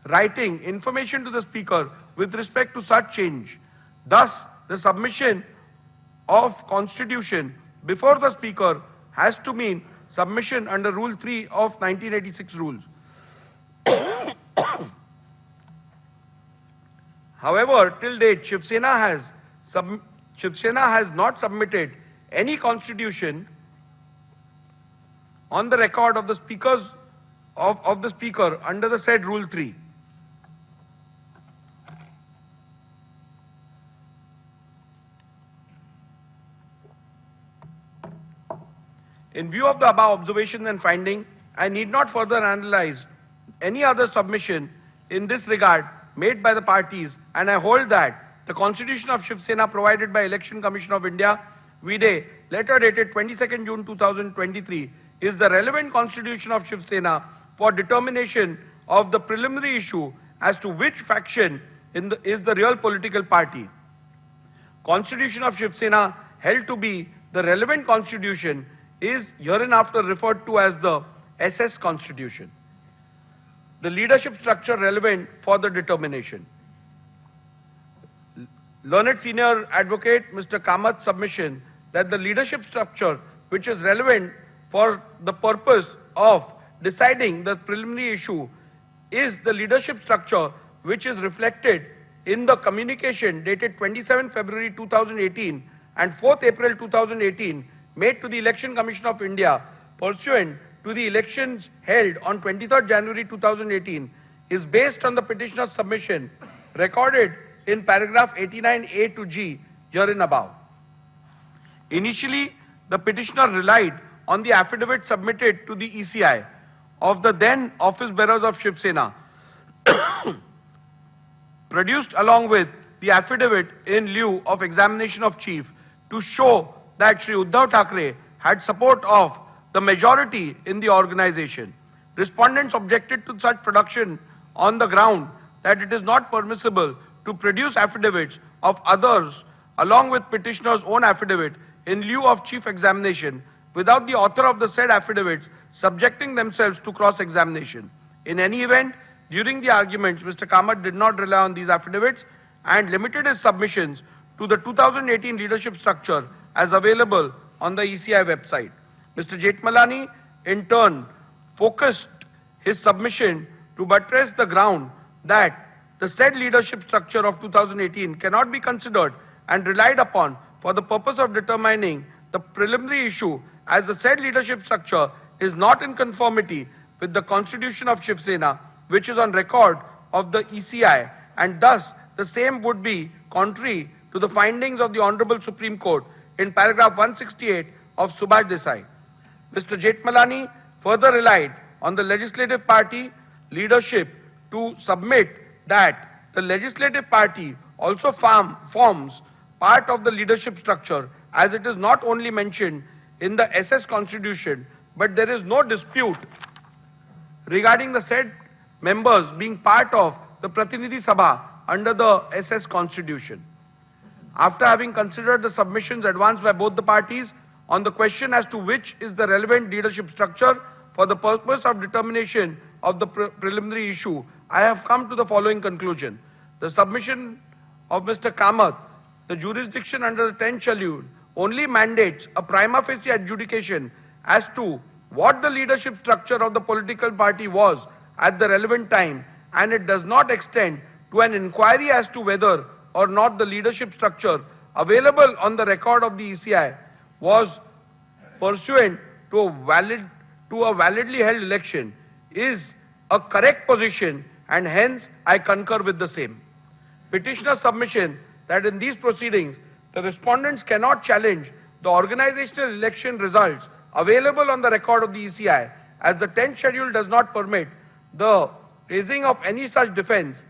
writing information to the Speaker with respect to such change. Thus, the submission of Constitution before the Speaker has to mean submission under Rule 3 of 1986 rules. However, till date, Shiv Sena has not submitted any constitution on the record of the speakers of the Speaker under the said Rule 3. In view of the above observations and finding, I need not further analyze any other submission in this regard made by the parties, and I hold that the Constitution of Shiv Sena provided by Election Commission of India, VDA, letter dated 22nd June 2023, is the relevant Constitution of Shiv Sena for determination of the preliminary issue as to which faction is the real political party. Constitution of Shiv Sena held to be the relevant constitution is hereinafter referred to as the SS Constitution. The leadership structure relevant for the determination. Learned Senior Advocate Mr. Kamath's submission that the leadership structure which is relevant for the purpose of deciding the preliminary issue is the leadership structure which is reflected in the communication dated 27 February 2018 and 4th April 2018 made to the Election Commission of India pursuant to the elections held on 23rd January 2018 is based on the petitioner's submission recorded in paragraph 89A to G herein above. Initially, the petitioner relied on the affidavit submitted to the ECI of the then office bearers of Shiv Sena, produced along with the affidavit in lieu of examination of chief to show that Shri Uddhav Thackeray had support of the majority in the organization. Respondents objected to such production on the ground that it is not permissible to produce affidavits of others along with petitioner's own affidavit in lieu of chief examination without the author of the said affidavits subjecting themselves to cross-examination. In any event, during the arguments, Mr. Kamath did not rely on these affidavits and limited his submissions to the 2018 leadership structure as available on the ECI website. Mr. Jethmalani, in turn, focused his submission to buttress the ground that the said leadership structure of 2018 cannot be considered and relied upon for the purpose of determining the preliminary issue, as the said leadership structure is not in conformity with the Constitution of Shiv Sena, which is on record of the ECI, and thus the same would be contrary to the findings of the Honorable Supreme Court in paragraph 168 of Subhash Desai. Mr. Jethmalani further relied on the legislative party leadership to submit that the legislative party also forms part of the leadership structure, as it is not only mentioned in the SS Constitution, but there is no dispute regarding the said members being part of the Pratinidhi Sabha under the SS Constitution. After having considered the submissions advanced by both the parties on the question as to which is the relevant leadership structure for the purpose of determination of the preliminary issue, I have come to the following conclusion. The submission of Mr. Kamath, the jurisdiction under the 10th schedule, only mandates a prima facie adjudication as to what the leadership structure of the political party was at the relevant time, and it does not extend to an inquiry as to whether or not the leadership structure available on the record of the ECI was pursuant to a validly held election is a correct position, and hence I concur with the same. Petitioner's submission that in these proceedings the respondents cannot challenge the organizational election results available on the record of the ECI, as the 10th schedule does not permit the raising of any such defense,